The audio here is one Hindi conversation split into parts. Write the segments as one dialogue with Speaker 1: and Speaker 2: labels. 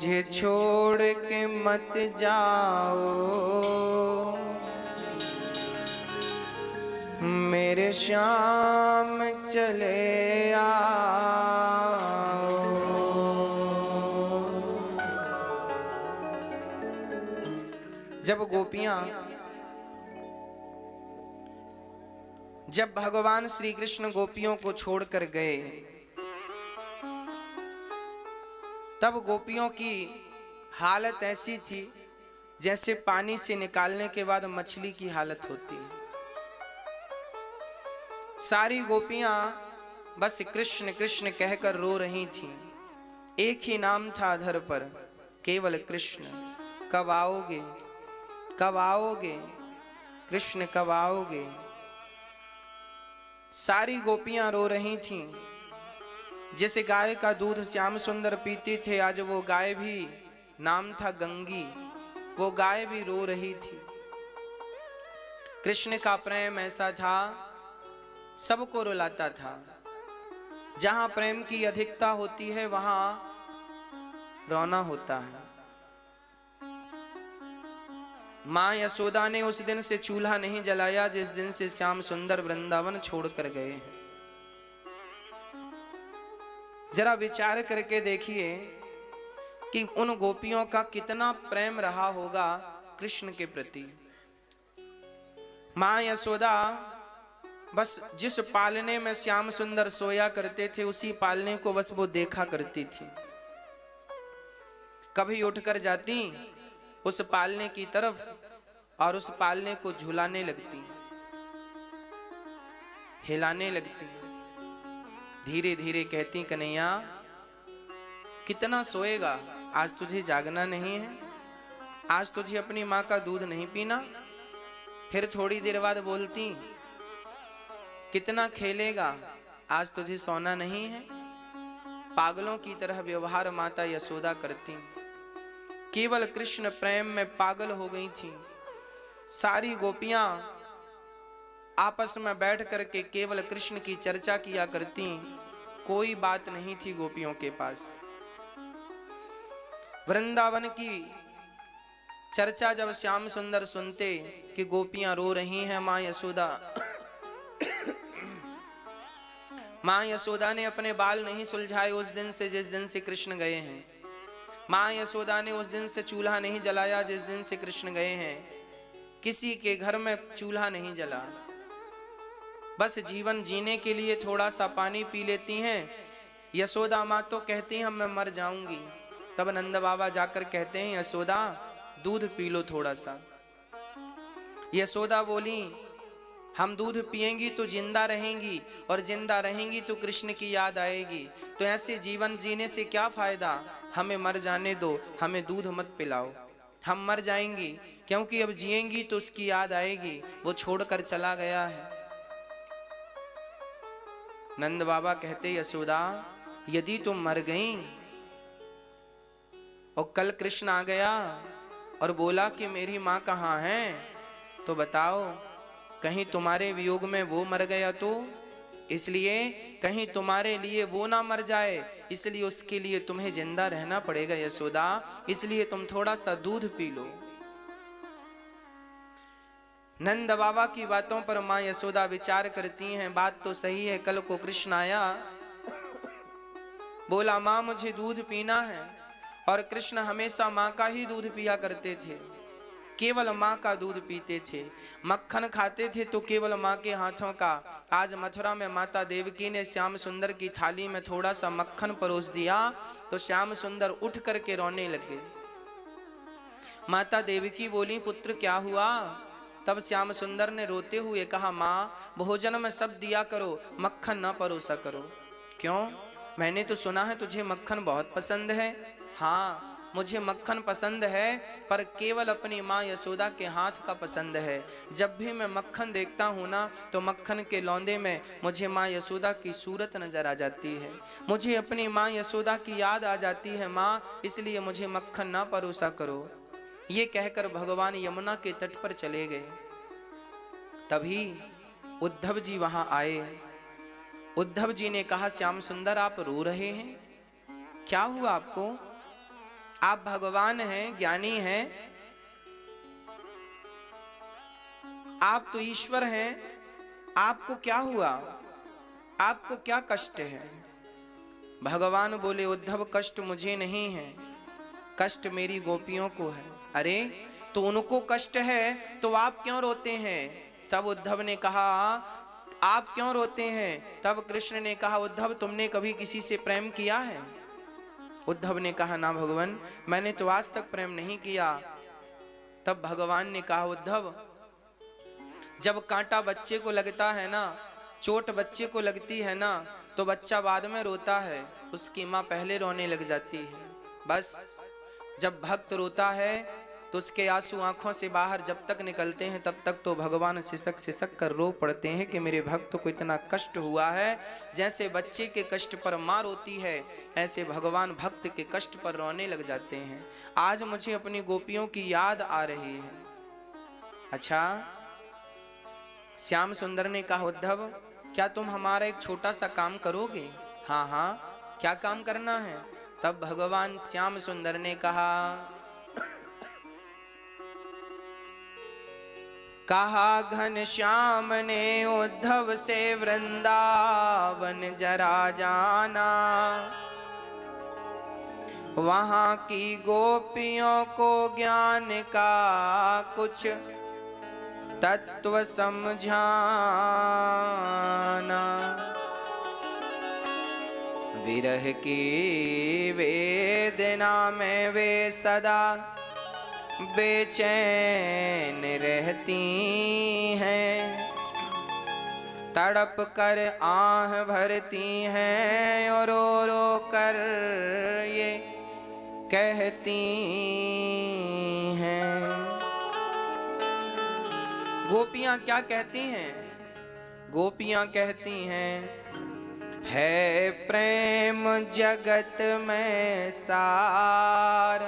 Speaker 1: मुझे छोड़ के मत जाओ, मेरे श्याम चले आओ। जब भगवान श्री कृष्ण गोपियों को छोड़कर गए, तब गोपियों की हालत ऐसी थी जैसे पानी से निकालने के बाद मछली की हालत होती है। सारी गोपियां बस कृष्ण कृष्ण कहकर रो रही थीं। एक ही नाम था अधर पर, केवल कृष्ण। कब आओगे, कब आओगे कृष्ण, कब आओगे। सारी गोपियां रो रही थीं। जैसे गाय का दूध श्याम सुंदर पीते थे, आज वो गाय भी, नाम था गंगी, वो गाय भी रो रही थी। कृष्ण का प्रेम ऐसा था, सबको रुलाता था। जहां प्रेम की अधिकता होती है वहां रोना होता है। मां यशोदा ने उस दिन से चूल्हा नहीं जलाया जिस दिन से श्याम सुंदर वृंदावन छोड़कर गए हैं। जरा विचार करके देखिए कि उन गोपियों का कितना प्रेम रहा होगा कृष्ण के प्रति। मां यशोदा बस जिस पालने में श्याम सुंदर सोया करते थे उसी पालने को बस वो देखा करती थी। कभी उठकर जाती उस पालने की तरफ और उस पालने को झुलाने लगती, हिलाने लगती, धीरे धीरे कहती, कन्हैया कितना सोएगा, आज तुझे जागना नहीं है, आज तुझे अपनी माँ का दूध नहीं पीना। फिर थोड़ी देर बाद बोलती, कितना खेलेगा, आज तुझे सोना नहीं है। पागलों की तरह व्यवहार माता यशोदा करती। केवल कृष्ण प्रेम में पागल हो गई थी। सारी गोपियां आपस में बैठ करके केवल कृष्ण की चर्चा किया करती। कोई बात नहीं थी गोपियों के पास। वृंदावन की चर्चा जब श्याम सुंदर सुनते कि गोपियां रो रही हैं, मां यशोदा ने अपने बाल नहीं सुलझाए उस दिन से जिस दिन से कृष्ण गए हैं। मां यशोदा ने उस दिन से चूल्हा नहीं जलाया जिस दिन से कृष्ण गए हैं। किसी के घर में चूल्हा नहीं जला। बस जीवन जीने के लिए थोड़ा सा पानी पी लेती हैं। यशोदा माँ तो कहती हैं मैं मर जाऊंगी। तब नंद बाबा जाकर कहते हैं, यशोदा दूध पी लो थोड़ा सा। यशोदा बोली, हम दूध पिएंगी तो जिंदा रहेंगी, और जिंदा रहेंगी तो कृष्ण की याद आएगी। तो ऐसे जीवन जीने से क्या फायदा, हमें मर जाने दो, हमें दूध मत पिलाओ। हम मर जाएंगी क्योंकि अब जिएंगी तो उसकी याद आएगी, वो छोड़कर चला गया है। नंद बाबा कहते, यशोदा यदि तुम मर गई और कल कृष्ण आ गया और बोला कि मेरी माँ कहाँ है, तो बताओ कहीं तुम्हारे वियोग में वो मर गया तो? इसलिए कहीं तुम्हारे लिए वो ना मर जाए, इसलिए उसके लिए तुम्हें जिंदा रहना पड़ेगा यशोदा। इसलिए तुम थोड़ा सा दूध पी लो। नंद बाबा की बातों पर मां यशोदा विचार करती हैं, बात तो सही है। कल को कृष्ण आया, बोला मां मुझे दूध पीना है, और कृष्ण हमेशा मां का ही दूध पिया करते थे, केवल मां का दूध पीते थे। मक्खन खाते थे तो केवल मां के हाथों का। आज मथुरा में माता देवकी ने श्याम सुंदर की थाली में थोड़ा सा मक्खन परोस दिया तो श्याम सुंदर उठ करके रोने लगे। माता देवकी बोली, पुत्र क्या हुआ? तब श्याम सुंदर ने रोते हुए कहा, माँ भोजन में सब दिया करो, मक्खन ना परोसा करो। क्यों? मैंने तो सुना है तुझे मक्खन बहुत पसंद है। हाँ मुझे मक्खन पसंद है, पर केवल अपनी माँ यशोदा के हाथ का पसंद है। जब भी मैं मक्खन देखता हूँ ना, तो मक्खन के लौंदे में मुझे माँ यशोदा की सूरत नजर आ जाती है, मुझे अपनी माँ यशोदा की याद आ जाती है माँ, इसलिए मुझे मक्खन ना परोसा करो। ये कहकर भगवान यमुना के तट पर चले गए। तभी उद्धव जी वहां आए। उद्धव जी ने कहा, श्याम सुंदर आप रो रहे हैं, क्या हुआ आपको? आप भगवान हैं, ज्ञानी हैं, आप तो ईश्वर हैं, आपको क्या हुआ, आपको क्या कष्ट है? भगवान बोले उद्धव कष्ट मुझे नहीं है, कष्ट मेरी गोपियों को है। अरे तो उनको कष्ट है तो आप क्यों रोते हैं? तब उद्धव ने कहा आप क्यों रोते हैं? तब कृष्ण ने कहा उद्धव तुमने कभी किसी से प्रेम किया है? उद्धव ने कहा ना भगवान, मैंने तो आज तक प्रेम नहीं किया। तब भगवान ने कहा उद्धव जब कांटा बच्चे को लगता है ना, चोट बच्चे को लगती है ना, तो बच्चा बाद में रोता है, उसकी माँ पहले रोने लग जाती है। बस जब भक्त रोता है तो उसके आंसू आंखों से बाहर जब तक निकलते हैं तब तक तो भगवान सिसक सिसक कर रो पड़ते हैं कि मेरे भक्त को इतना कष्ट हुआ है। जैसे बच्चे के कष्ट पर माँ रोती है, ऐसे भगवान भक्त के कष्ट पर रोने लग जाते हैं। आज मुझे अपनी गोपियों की याद आ रही है। अच्छा, श्याम सुंदर ने कहा उद्धव क्या तुम हमारा एक छोटा सा काम करोगे? हाँ हाँ, क्या काम करना है? तब भगवान श्याम सुंदर ने कहा घन श्याम ने उद्धव से वृंदावन जरा जाना, वहां की गोपियों को ज्ञान का कुछ तत्व समझाना। विरह की वेदना में वे सदा बेचैन रहती हैं, तड़प कर आह भरती हैं और रो रो कर ये कहती हैं। गोपियां क्या कहती हैं? गोपियां कहती हैं है प्रेम जगत में सार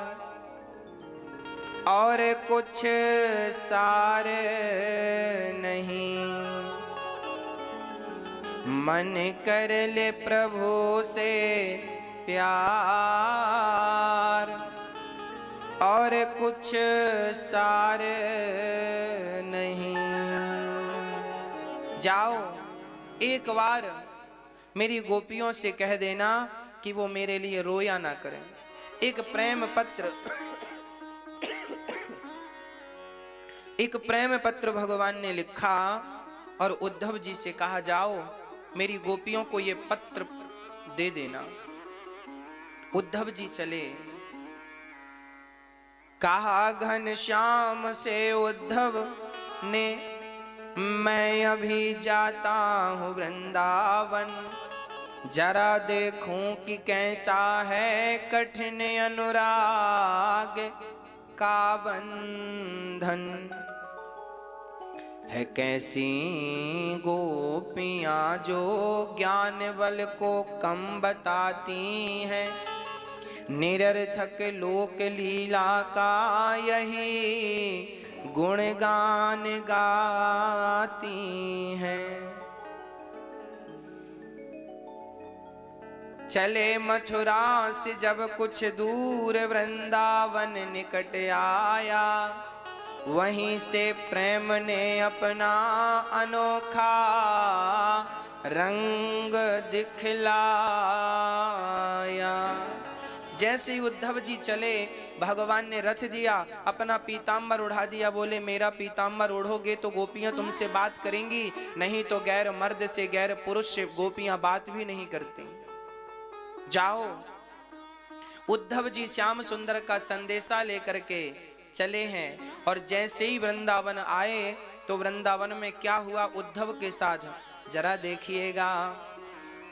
Speaker 1: और कुछ सार नहीं, मन कर ले प्रभु से प्यार और कुछ सार नहीं। जाओ एक बार मेरी गोपियों से कह देना कि वो मेरे लिए रोया ना करें। एक प्रेम पत्र भगवान ने लिखा और उद्धव जी से कहा जाओ मेरी गोपियों को ये पत्र दे देना। उद्धव जी चले। कहा घन श्याम से उद्धव ने मैं अभी जाता हूँ वृंदावन, जरा देखूं कि कैसा है कठिन अनुराग का बंधन है, कैसी गोपियां जो ज्ञान बल को कम बताती हैं, निरर्थक लोक लीला का यही गुणगान गाती हैं। चले मथुरा से जब कुछ दूर वृंदावन निकट आया, वहीं से प्रेम ने अपना अनोखा रंग दिखलाया। जैसे ही उद्धव जी चले भगवान ने रथ दिया, अपना पीताम्बर उड़ा दिया, बोले मेरा पीताम्बर ओढ़ोगे तो गोपियां तुमसे बात करेंगी, नहीं तो गैर मर्द से गैर पुरुष से गोपियां बात भी नहीं करती। जाओ। उद्धव जी श्याम सुंदर का संदेशा लेकर के चले हैं और जैसे ही वृंदावन आए तो वृंदावन में क्या हुआ उद्धव के साथ जरा देखिएगा।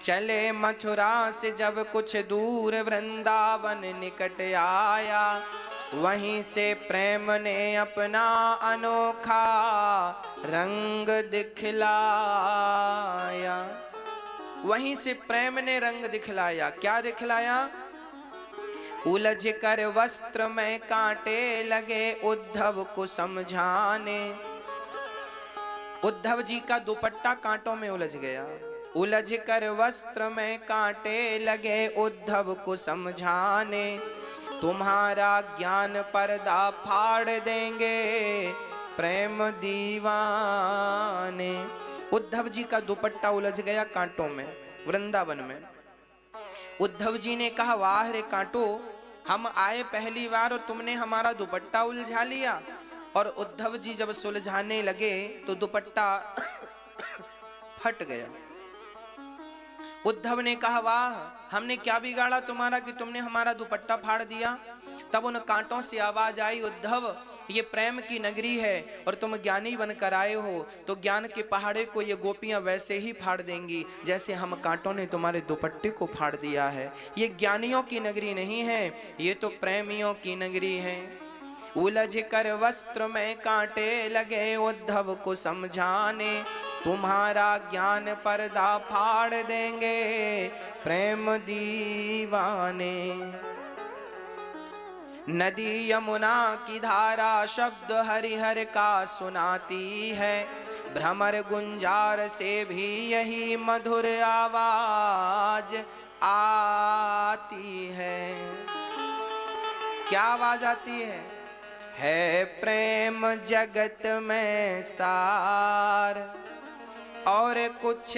Speaker 1: चले मथुरा से जब कुछ दूर वृंदावन निकट आया, वहीं से प्रेम ने अपना अनोखा रंग दिखलाया। वहीं से प्रेम ने रंग दिखलाया। क्या दिखलाया? उलझ कर वस्त्र में कांटे लगे उद्धव को समझाने। उद्धव जी का दुपट्टा कांटों में उलझ गया। उलझ कर वस्त्र में कांटे लगे उद्धव को समझाने, तुम्हारा ज्ञान पर्दा फाड़ देंगे प्रेम दीवाने। उद्धव जी का दुपट्टा उलझ गया कांटों में वृंदावन में। उद्धव जी ने कहा, वाह रे कांटो, हम आए पहली बार और तुमने हमारा दुपट्टा उलझा लिया। और उद्धव जी जब सुलझाने लगे तो दुपट्टा फट गया। उद्धव ने कहा, वाह, हमने क्या बिगाड़ा तुम्हारा कि तुमने हमारा दुपट्टा फाड़ दिया। तब उन कांटों से आवाज आई, उद्धव, ये प्रेम की नगरी है और तुम ज्ञानी बनकर आए हो, तो ज्ञान के पहाड़े को ये गोपियां वैसे ही फाड़ देंगी जैसे हम कांटों ने तुम्हारे दुपट्टे को फाड़ दिया है। ये ज्ञानियों की नगरी नहीं है, ये तो प्रेमियों की नगरी है। उलझ कर वस्त्र में कांटे लगे उद्धव को समझाने, तुम्हारा ज्ञान पर्दा फाड़ देंगे प्रेम दीवाने। नदी यमुना की धारा शब्द हरिहर का सुनाती है, भ्रमर गुंजार से भी यही मधुर आवाज आती है। क्या आवाज आती है प्रेम जगत में सार और कुछ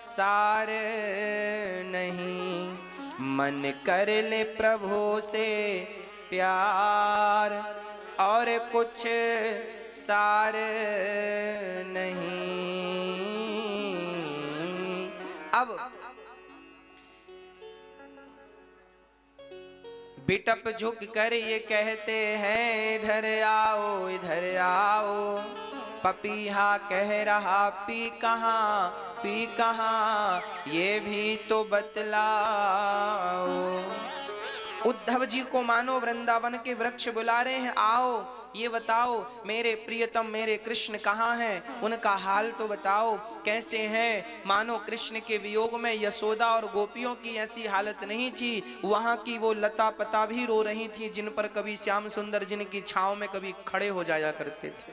Speaker 1: सार नहीं, मन कर ले प्रभु से प्यार और कुछ सार नहीं। अब बिटप झुक कर ये कहते हैं, इधर आओ इधर आओ। पपीहा कह रहा, पी कहाँ ये भी तो बतलाओ। उद्धव जी को मानो वृंदावन के वृक्ष बुला रहे हैं, आओ ये बताओ मेरे प्रियतम मेरे कृष्ण कहाँ हैं, उनका हाल तो बताओ कैसे हैं। मानो कृष्ण के वियोग में यशोदा और गोपियों की ऐसी हालत नहीं थी, वहां की वो लता पता भी रो रही थी जिन पर कभी श्याम सुंदर जिनकी छांव में कभी खड़े हो जाया करते थे।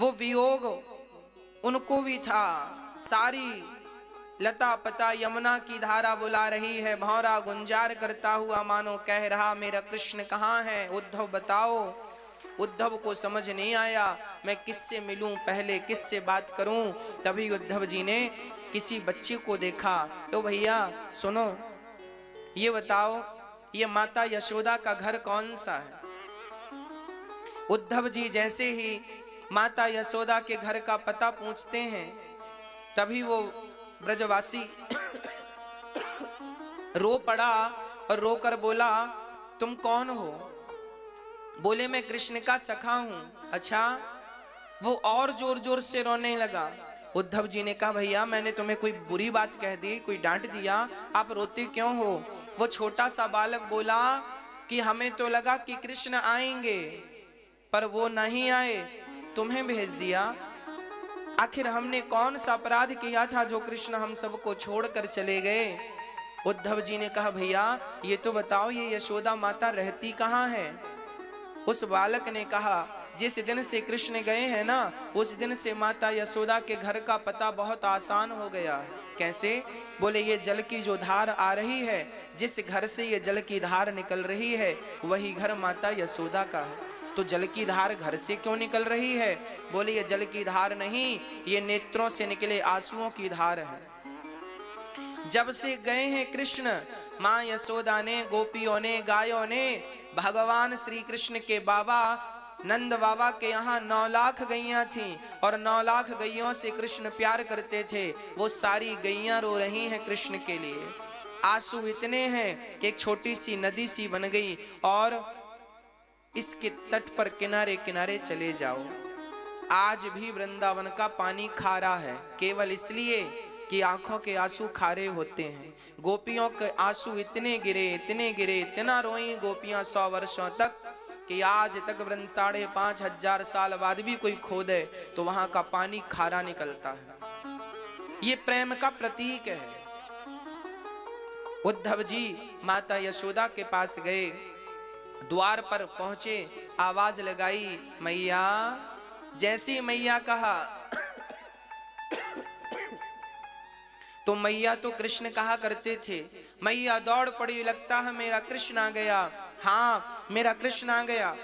Speaker 1: वो वियोग उनको भी था। सारी लता पता यमुना की धारा बुला रही है, भौरा गुंजार करता हुआ मानो कह रहा, मेरा कृष्ण कहाँ है, उद्धव बताओ। उद्धव को समझ नहीं आया, मैं किससे मिलूं पहले, किससे बात करूं। तभी उद्धव जी ने किसी बच्चे को देखा, तो भैया सुनो, ये बताओ ये माता यशोदा का घर कौन सा है। उद्धव जी जैसे ही माता यशोदा के घर का पता पूछते हैं, तभी वो ब्रजवासी रो पड़ा और रोकर बोला, तुम कौन हो। बोले, मैं कृष्ण का सखा हूं। अच्छा। वो और जोर जोर से रोने लगा। उद्धव जी ने कहा, भैया मैंने तुम्हें कोई बुरी बात कह दी, कोई डांट दिया, आप रोते क्यों हो। वो छोटा सा बालक बोला कि हमें तो लगा कि कृष्ण आएंगे पर वो नहीं आए, तुम्हें भेज दिया। आखिर हमने कौन सा अपराध किया था जो कृष्ण हम सबको छोड़कर चले गए। उद्धव जी ने कहा, भैया ये तो बताओ ये यशोदा माता रहती कहाँ है। उस बालक ने कहा, जिस दिन से कृष्ण गए हैं ना, उस दिन से माता यशोदा के घर का पता बहुत आसान हो गया है। कैसे। बोले, ये जल की जो धार आ रही है, जिस घर से ये जल की धार निकल रही है वही घर माता यशोदा का है। तो जल की धार घर से क्यों निकल रही है। बोले, ये जल की धार नहीं, ये नेत्रों से निकले आंसुओं की धार है। जब से गए हैं कृष्ण, माँ यशोदा ने, गोपियों ने, गायों ने, भगवान श्री कृष्ण के बाबा नंद बाबा के यहाँ 9 लाख गैया थीं और 9 लाख गैयों से कृष्ण प्यार करते थे। वो सारी गैया रो रही हैं कृष्ण के लिए। आंसू इतने हैं कि एक छोटी सी नदी सी बन गई और इसके तट पर किनारे किनारे चले जाओ। आज भी वृंदावन का पानी खारा है, केवल इसलिए कि आंखों के आंसू खारे होते हैं। गोपियों के आंसू इतने गिरे, इतना रोई गोपियां 100 वर्षों तक कि आज तक 5,500 साल बाद भी कोई खोदे तो वहां का पानी खारा निकलता है। ये प्रेम का प्रतीक है। उद्धव जी माता यशोदा के पास गए, द्वार पर पहुंचे, आवाज लगाई, मैया। जैसी मैया कहा तो मैया तो कृष्ण कहा करते थे, मैया दौड़ पड़ी, लगता है मेरा कृष्ण आ गया, हाँ मेरा कृष्ण आ गया।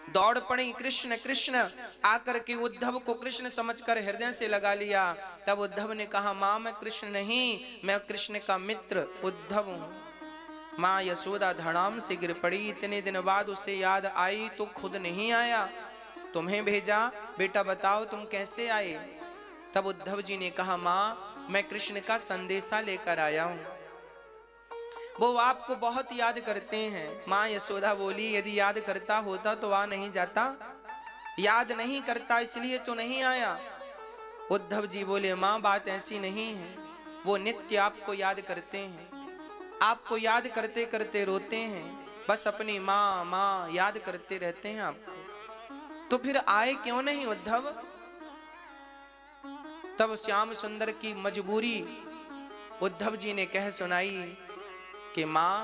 Speaker 1: दौड़ पड़ी, कृष्ण कृष्ण आकर के उद्धव को कृष्ण समझकर हृदय से लगा लिया। तब उद्धव ने कहा, मां मैं कृष्ण नहीं, मैं कृष्ण का मित्र उद्धव हूं। मां यशोदा धड़ाम से गिर पड़ी। इतने दिन बाद उसे याद आई तो खुद नहीं आया, तुम्हें भेजा, बेटा बताओ तुम कैसे आए। तब उद्धव जी ने कहा, मां मैं कृष्ण का संदेशा लेकर आया हूं, वो आपको बहुत याद करते हैं। मां यशोदा बोली, यदि याद करता होता तो आ नहीं जाता, याद नहीं करता इसलिए तो नहीं आया। उद्धव जी बोले, मां बात ऐसी नहीं है, वो नित्य आपको याद करते हैं, आपको याद करते करते रोते हैं, बस अपनी मां मां याद करते रहते हैं आपको, तो फिर आए क्यों नहीं उद्धव। तब श्याम सुंदर की मजबूरी उद्धव जी ने कह सुनाई कि मां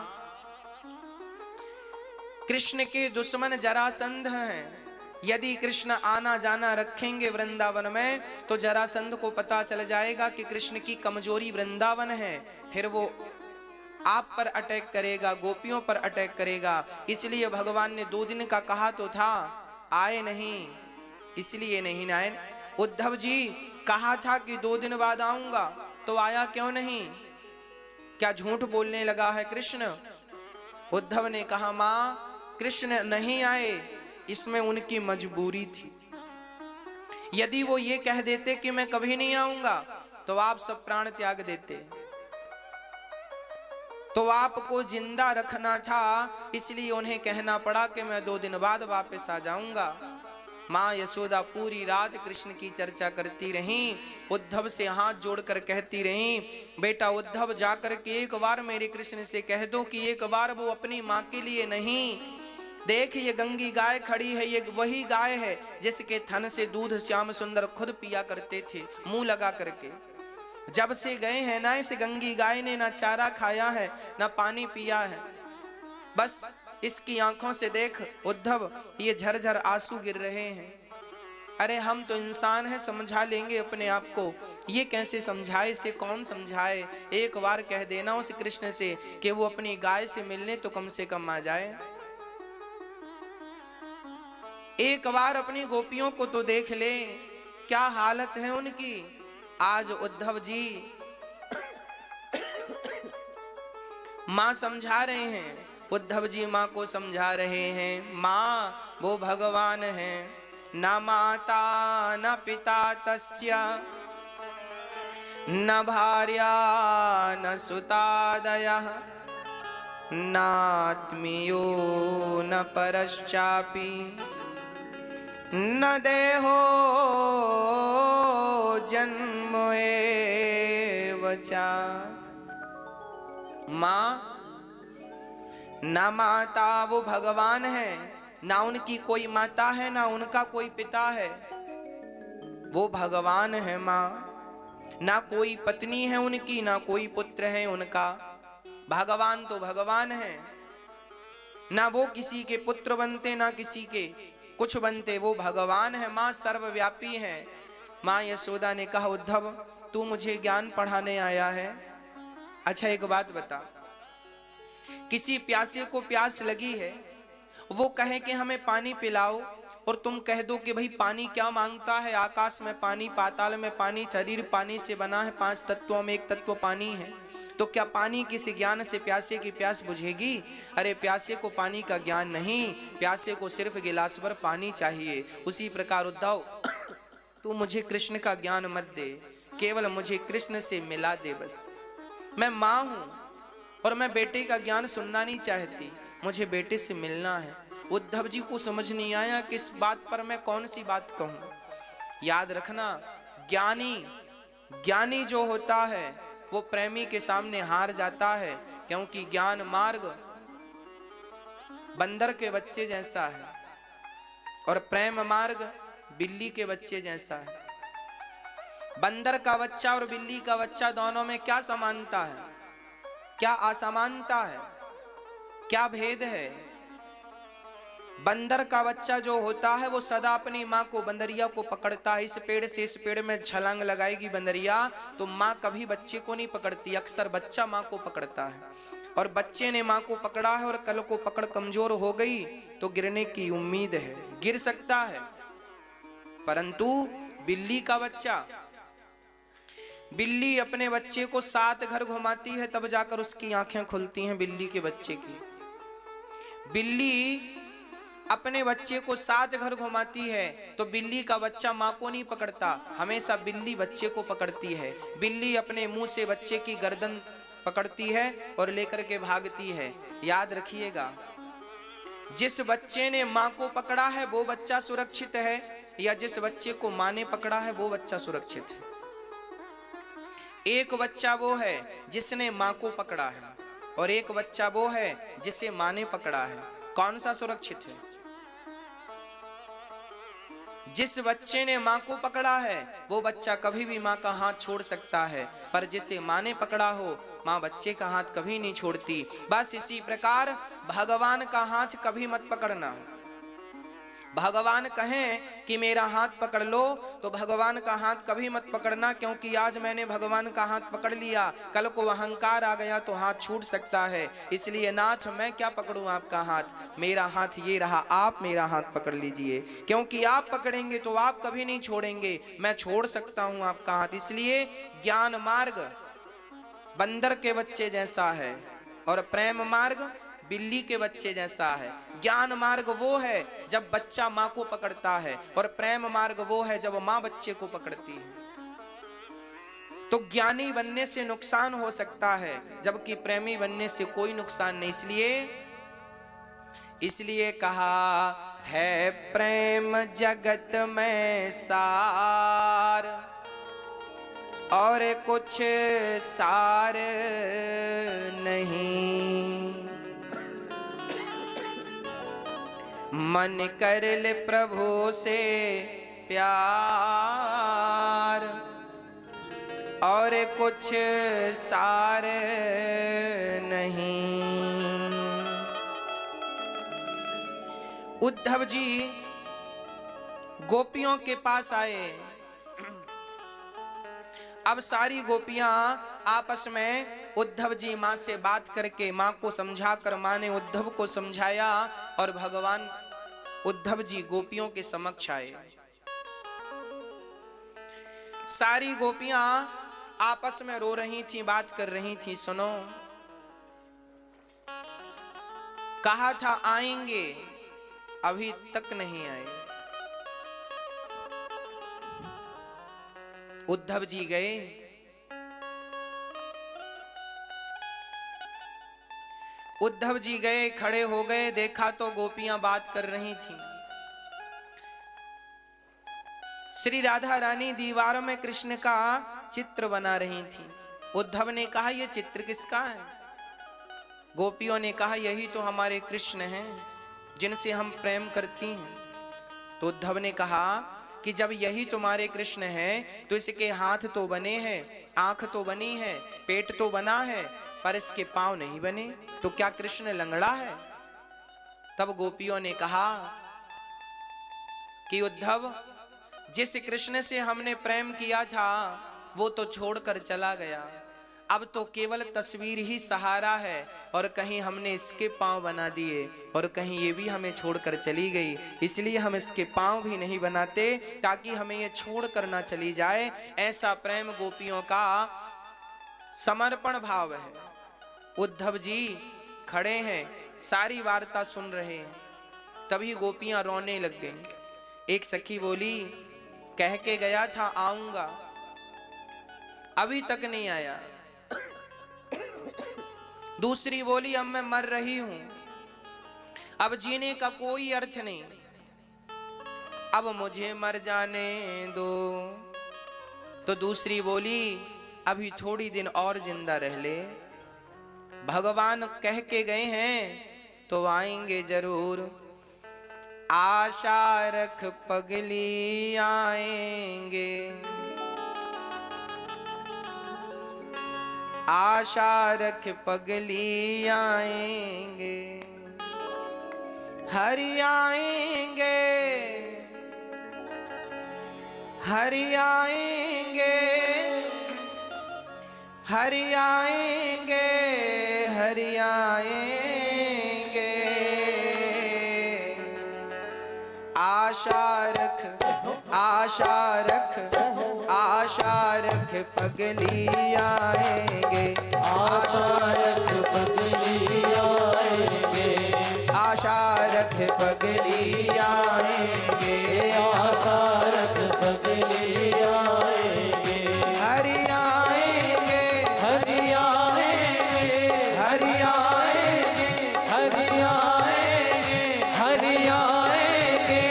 Speaker 1: कृष्ण के दुश्मन जरासंध हैं, यदि कृष्ण आना जाना रखेंगे वृंदावन में तो जरासंध को पता चल जाएगा कि कृष्ण की कमजोरी वृंदावन है, फिर वो आप पर अटैक करेगा, गोपियों पर अटैक करेगा। इसलिए भगवान ने 2 दिन का कहा तो था, आए नहीं, इसलिए नहीं आए। उद्धव जी कहा था कि 2 दिन बाद आऊंगा, तो आया क्यों नहीं, क्या झूठ बोलने लगा है कृष्ण। उद्धव ने कहा, मां कृष्ण नहीं आए, इसमें उनकी मजबूरी थी। यदि वो ये कह देते कि मैं कभी नहीं आऊंगा तो आप सब प्राण त्याग देते, तो आपको जिंदा रखना था, इसलिए उन्हें कहना पड़ा कि मैं 2 दिन बाद वापस आ जाऊंगा। मां यशोदा पूरी रात कृष्ण की चर्चा करती रहीं, उद्धव से हाथ जोड़कर कहती रहीं, बेटा उद्धव जाकर के एक बार मेरे कृष्ण से कह दो कि एक बार वो अपनी मां के लिए नहीं, देख ये गंगी गाय खड़ी है, ये वही गाय है जिसके थन से दूध श्याम सुंदर खुद पिया करते थे मुंह लगा करके। जब से गए हैं ना इस गंगी गाय ने ना चारा खाया है ना पानी पिया है, बस इसकी आंखों से देख उद्धव ये झरझर आंसू गिर रहे हैं। अरे हम तो इंसान हैं, समझा लेंगे अपने आप को, ये कैसे समझाए, इसे कौन समझाए। एक बार कह देना उस कृष्ण से कि वो अपनी गाय से मिलने तो कम से कम आ जाए, एक बार अपनी गोपियों को तो देख ले, क्या हालत है उनकी। आज उद्धव जी मां समझा रहे हैं, उद्धव जी मां को समझा रहे हैं, मां वो भगवान हैं, न माता न पिता तस्य न भार्या न सुतादयः नात्मीयो न परश्चापि न देहो जन्म एव च। मां ना माता वो भगवान है, ना उनकी कोई माता है ना उनका कोई पिता है, वो भगवान है मां। ना कोई पत्नी है उनकी ना कोई पुत्र है उनका, भगवान तो भगवान है, ना वो किसी के पुत्र बनते ना किसी के कुछ बनते, वो भगवान है। मां सर्वव्यापी है। मां यशोदा ने कहा, उद्धव तू मुझे ज्ञान पढ़ाने आया है, अच्छा एक बात बता, किसी प्यासे को प्यास लगी है, वो कहे कि हमें पानी पिलाओ, और तुम कह दो कि भाई पानी क्या मांगता है, आकाश में पानी, पाताल में पानी, शरीर पानी से बना है, 5 तत्वों में एक तत्व पानी है, तो क्या पानी किसी ज्ञान से प्यासे की प्यास बुझेगी। अरे प्यासे को पानी का ज्ञान नहीं, प्यासे को सिर्फ गिलास भर पानी चाहिए। उसी प्रकार उद्धव तू मुझे कृष्ण का ज्ञान मत दे, केवल मुझे कृष्ण से मिला दे बस। मैं मां हूं और मैं बेटे का ज्ञान सुनना नहीं चाहती, मुझे बेटे से मिलना है। उद्धव जी को समझ नहीं आया किस बात पर मैं कौन सी बात कहूं। याद रखना, ज्ञानी जो होता है वो प्रेमी के सामने हार जाता है, क्योंकि ज्ञान मार्ग बंदर के बच्चे जैसा है और प्रेम मार्ग बिल्ली के बच्चे जैसा है। बंदर का बच्चा और बिल्ली का बच्चा दोनों में क्या समानता है, क्या असमानता है, क्या भेद है। बंदर का बच्चा जो होता है वो सदा अपनी माँ को, बंदरिया को पकड़ता है। इस पेड़ से इस पेड़ में छलांग लगाएगी बंदरिया तो माँ कभी बच्चे को नहीं पकड़ती, अक्सर बच्चा माँ को पकड़ता है। और बच्चे ने माँ को पकड़ा है और कल को पकड़ कमजोर हो गई तो गिरने की उम्मीद है, गिर सकता है। परंतु बिल्ली का बच्चा, बिल्ली अपने बच्चे को 7 घर घुमाती है तब जाकर उसकी आंखें खुलती हैं बिल्ली के बच्चे की। बिल्ली अपने बच्चे को 7 घर घुमाती है तो बिल्ली का बच्चा माँ को नहीं पकड़ता, हमेशा बिल्ली बच्चे को पकड़ती है। बिल्ली अपने मुंह से बच्चे की गर्दन पकड़ती है और लेकर के भागती है। याद रखिएगा, जिस बच्चे ने माँ को पकड़ा है वो बच्चा सुरक्षित है, या जिस बच्चे को माँ ने पकड़ा है वो बच्चा सुरक्षित है। एक बच्चा वो है जिसने माँ को पकड़ा है और एक बच्चा वो है जिसे माँ ने पकड़ा है। कौन सा सुरक्षित है? जिस बच्चे ने माँ को पकड़ा है वो बच्चा कभी भी माँ का हाथ छोड़ सकता है, पर जिसे माँ ने पकड़ा हो माँ बच्चे का हाथ कभी नहीं छोड़ती। बस इसी प्रकार भगवान का हाथ कभी मत पकड़ना। भगवान कहें कि मेरा हाथ पकड़ लो तो भगवान का हाथ कभी मत पकड़ना, क्योंकि आज मैंने भगवान का हाथ पकड़ लिया, कल को अहंकार आ गया तो हाथ छूट सकता है। इसलिए नाथ मैं क्या पकड़ूं आपका हाथ, मेरा हाथ ये रहा, आप मेरा हाथ पकड़ लीजिए, क्योंकि आप पकड़ेंगे तो आप कभी नहीं छोड़ेंगे, मैं छोड़ सकता हूं आपका हाथ। इसलिए ज्ञान मार्ग बंदर के बच्चे जैसा है और प्रेम मार्ग बिल्ली के बच्चे जैसा है। ज्ञान मार्ग वो है जब बच्चा माँ को पकड़ता है और प्रेम मार्ग वो है जब माँ बच्चे को पकड़ती है। तो ज्ञानी बनने से नुकसान हो सकता है जबकि प्रेमी बनने से कोई नुकसान नहीं। इसलिए कहा है प्रेम जगत में सार और कुछ सार नहीं, मन कर ले प्रभु से प्यार और कुछ सार नहीं। उद्धव जी गोपियों के पास आए। अब सारी गोपियां आपस में उद्धव जी माँ से बात करके माँ को समझाकर माँ ने उद्धव को समझाया और भगवान उद्धव जी गोपियों के समक्ष आए। सारी गोपियां आपस में रो रही थी, बात कर रही थी। सुनो, कहा था आएंगे, अभी तक नहीं आए। उद्धव जी गए, उद्धव जी गए, खड़े हो गए, देखा तो गोपियां बात कर रही थीं। श्री राधा रानी दीवारों में कृष्ण का चित्र बना रही थीं। उद्धव ने कहा यह चित्र किसका है? गोपियों ने कहा यही तो हमारे कृष्ण हैं जिनसे हम प्रेम करती हैं। तो उद्धव ने कहा कि जब यही तुम्हारे कृष्ण हैं तो इसके हाथ तो बने हैं, आंख तो बनी है, पेट तो बना है, पर इसके पांव नहीं बने, तो क्या कृष्ण लंगड़ा है? तब गोपियों ने कहा कि उद्धव, जिस कृष्ण से हमने प्रेम किया था वो तो छोड़कर चला गया, अब तो केवल तस्वीर ही सहारा है, और कहीं हमने इसके पांव बना दिए और कहीं ये भी हमें छोड़कर चली गई, इसलिए हम इसके पांव भी नहीं बनाते ताकि हमें ये छोड़कर ना चली जाए। ऐसा प्रेम गोपियों का समर्पण भाव है। उद्धव जी खड़े हैं, सारी वार्ता सुन रहे हैं, तभी गोपियां रोने लग गईं। एक सखी बोली, कह के गया था आऊंगा, अभी तक नहीं आया। दूसरी बोली, अब मैं मर रही हूं, अब जीने का कोई अर्थ नहीं, अब मुझे मर जाने दो। तो दूसरी बोली, अभी थोड़ी दिन और जिंदा रह ले, भगवान कह के गए हैं तो आएंगे जरूर, आशा रख पगली आएंगे, आशा रख पगली आएंगे, हरि आएंगे, हरि आएंगे, हरि आएंगे, हरि आएंगे। आशा रख, आशा रख, आशा रख पगली आएंगे,
Speaker 2: आशा रख पगली आएंगे,
Speaker 1: आशा रख पगली आएंगे,
Speaker 2: आशा रख पगली आएंगे।
Speaker 1: हरि आएंगे,
Speaker 2: हरि आएंगे,
Speaker 1: हरि आएंगे,
Speaker 2: हरि आएंगे, हरि आएंगे,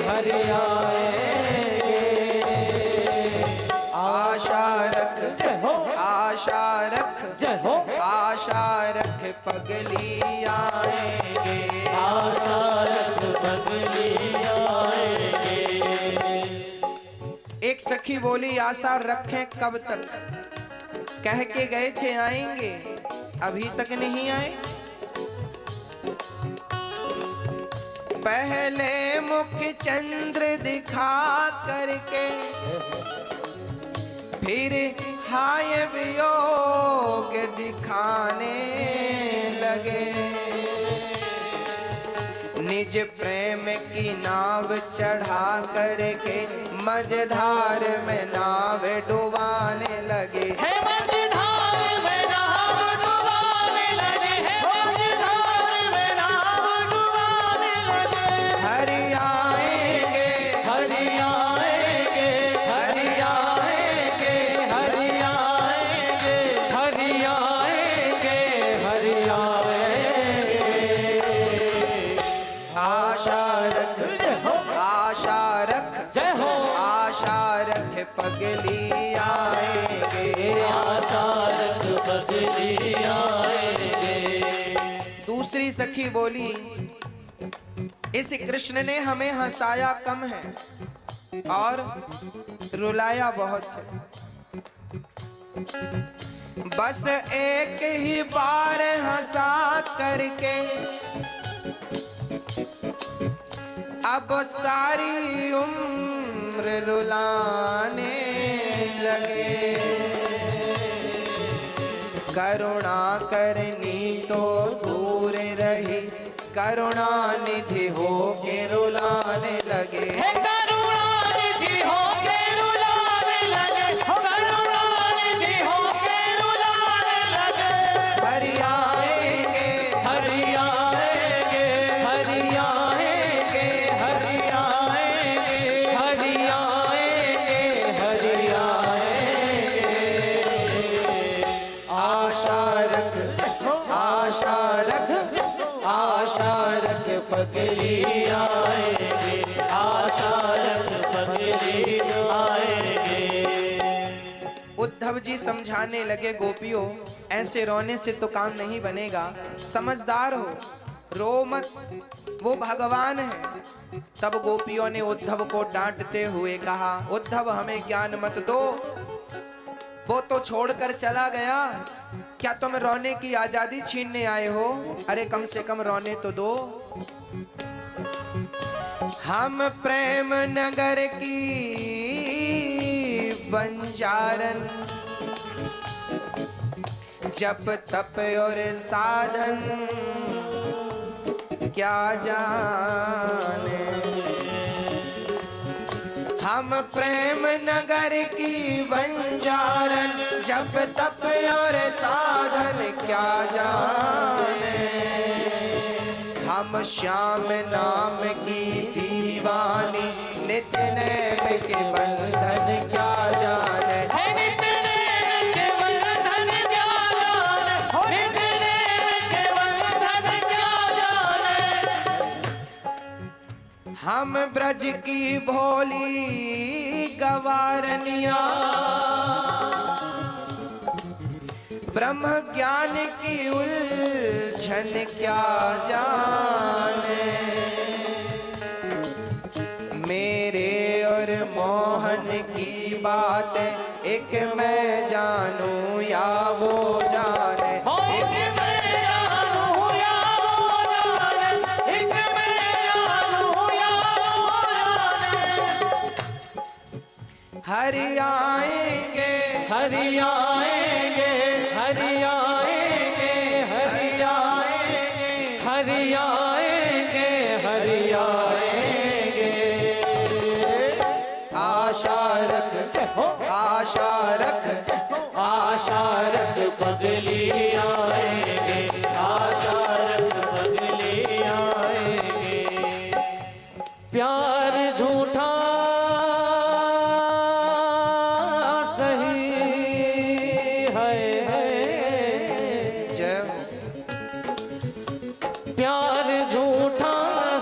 Speaker 2: हरि आएंगे।
Speaker 1: आशा रख,
Speaker 2: जय हो,
Speaker 1: आशा रख,
Speaker 2: जय हो,
Speaker 1: आशा रख पगली आएंगे,
Speaker 2: आशा रख पगली आएंगे।
Speaker 1: एक सखी बोली आशा रखें कब तक, कह के गए थे आएंगे, अभी तक नहीं आए। पहले मुख चंद्र दिखा करके फिर हाय वियोग दिखाने लगे, निज प्रेम की नाव चढ़ा करके मझधार में नाव डुबाने लगे।
Speaker 2: हे मझधार में नाव डुबाने लगे, हे मझधार में नाव डुबाने लगे।
Speaker 1: हरि आएंगे,
Speaker 2: हरि आएंगे, हरि आएंगे, हरि आएंगे, हरि आएंगे, हरि आएंगे।
Speaker 1: आशा रख, आशा रख,
Speaker 2: जय हो,
Speaker 1: आशा रख पगली आएंगे,
Speaker 2: आशा रख पगली आएंगे।
Speaker 1: दूसरी सखी बोली इस कृष्ण ने हमें हंसाया कम है और रुलाया बहुत है, बस एक ही बार हंसा करके अब सारी उम्र रुलाने लगे। करुणा करनी तो दूर रही, करुणा निधि हो के रुलाने लगे।
Speaker 2: हे करुणानिधि हो के रुलाने लगे, हो करुणानिधि हो के रुलाने लगे।
Speaker 1: हरि आएंगे,
Speaker 2: हरि आएंगे, हरि आएंगे, हरि आएंगे, हरि आएंगे, हरि आएंगे।
Speaker 1: आशा रख, आशा रख, आशा रख पगली
Speaker 2: आएंगे, आशा रख पगली आएंगे।
Speaker 1: उद्धव जी समझाने लगे गोपियों ऐसे रोने से तो काम नहीं बनेगा, समझदार हो, रो मत, वो भगवान है। तब गोपियों ने उद्धव को डांटते हुए कहा उद्धव हमें ज्ञान मत दो, वो तो छोड़कर चला गया, क्या तुम रोने की आजादी छीनने आए हो? अरे कम से कम रोने तो दो। हम प्रेम नगर की बंजारन, जप तप और साधन क्या जाने। हम प्रेम नगर की बंजारन, जप तप और साधन क्या जाने। हम श्याम नाम की दीवानी, नित्य नैम के बंधन क्या जाने।
Speaker 2: हे नित्य नैम के बंधन क्या जाने, हो नित्य नैम के बंधन क्या जाने।
Speaker 1: हम ब्रज की भोली गवारनिया, ब्रह्म ज्ञान की उलझन क्या जाने। मेरे और मोहन की बात एक मैं जानूं या वो जाने।
Speaker 2: हो एक मैं जानूं या वो जाने, एक मैं
Speaker 1: हरि आएंगे,
Speaker 2: हरि आएंगे, हरि आएंगे, हरि आएंगे, हरि आएंगे, हरि आएंगे।
Speaker 1: आशा रख, आशा रख,
Speaker 2: आशा रख बदली आएंगे, आशा रख बदली आएंगे। प्यार झूठा सही है,
Speaker 1: जय हो।
Speaker 2: प्यार झूठा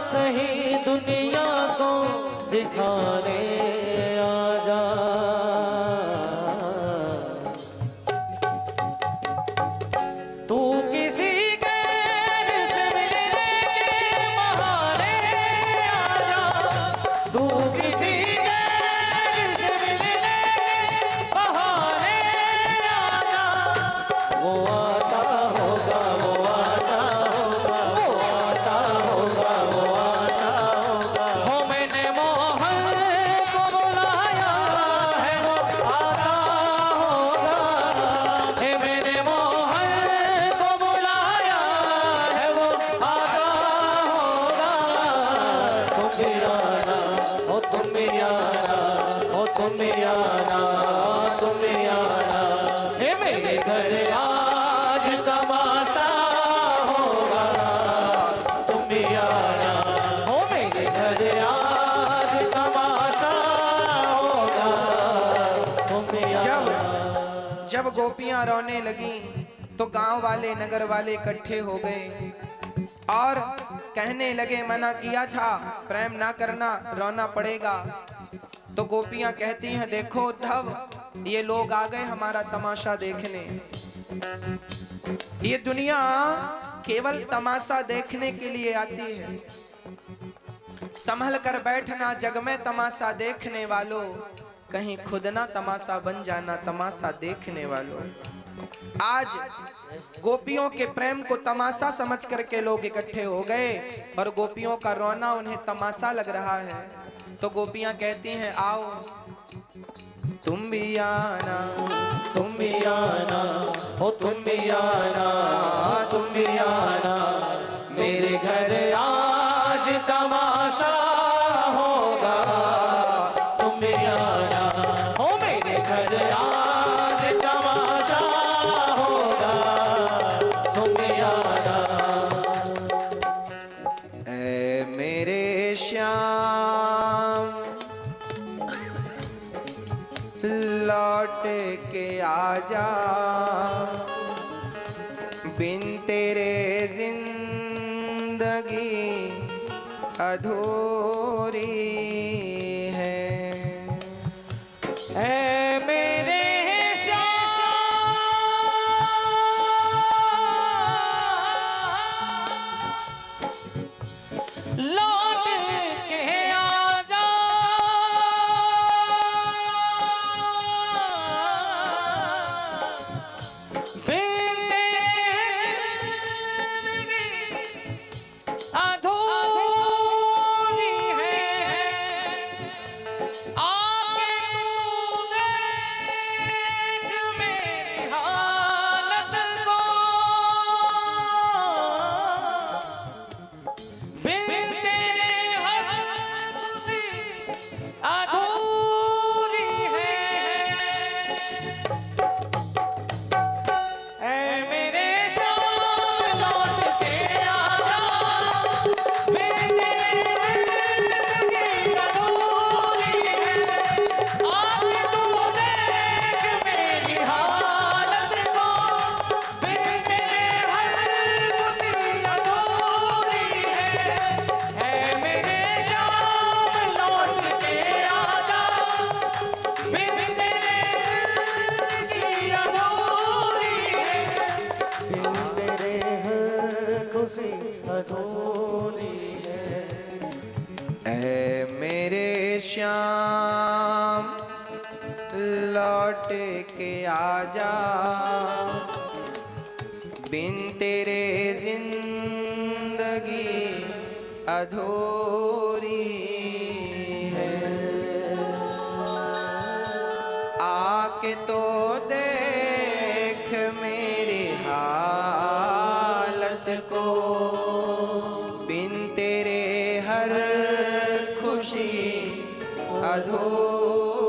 Speaker 2: सही दुनिया को दिखाने आजा। तू किसी गैर से मिलने के बहाने आजा, तू किसी गैर से मिलने के बहाने आजा। वो आता होगा, वो आता होगा, वो आता होगा, वो आता होगा। हो मैंने मोहन को बुलाया है, वो आता होगा। है मैंने मोहन को बुलाया है, वो आता होगा। तुम भी आना, हो तुम भी आना, हो तुम भी आना, तुम भी आना। हे मेरे घर आज तमाशा होगा, तुम भी आना। हो मेरे घर आज तमाशा होगा, तुम भी आना।
Speaker 1: जब गोपियां रोने लगी तो गांव वाले नगर वाले इकट्ठे हो गए और कहने लगे, मना किया था प्रेम ना करना, रोना पड़ेगा। तो गोपियां कहती हैं, देखो उद्धव, ये लोग आ गए हमारा तमाशा देखने। ये दुनिया केवल तमाशा देखने के लिए आती है। संभल कर बैठना जग में तमाशा देखने वालों, कहीं खुद ना तमाशा बन जाना तमाशा देखने वालों। आज गोपियों के प्रेम को तमाशा समझ करके लोग इकट्ठे हो गए और गोपियों का रोना उन्हें तमाशा लग रहा है। तो गोपियां कहती हैं, आओ तुम भी आना,
Speaker 2: तुम भी आना, हो तुम भी आना, तुम भी आना। मेरे घर आज तमाशा होगा, तुम भी आना। हो मेरे घर आज तमाशा होगा, तुम भी आना।
Speaker 1: ऐ मेरे श्याम लौट के आजा, बिन तेरे जिंदगी अधूरी है।
Speaker 2: ऐ मेरे श्याम लौट के आजा, बिन तेरे जिंदगी अधूरी है। आके तू देख मेरी हालत को, बिन तेरे हर खुशी अधूरी है। ऐ मेरे श्याम लौट के आजा, बिन तेरे जिंदगी अधूरी है। आके तू देख मेरी हालत को, बिन तेरे हर खुशी अधूरी है। ऐ मेरे श्याम लौट के आजा, बिन तेरे जिंदगी अधूरी है। बिन तेरे हर खुशी अधूरी है।
Speaker 1: ऐ मेरे श्याम लौट के आजा, बिन तेरे जिंदगी अधूरी है। तेरे हर खुशी अधूरी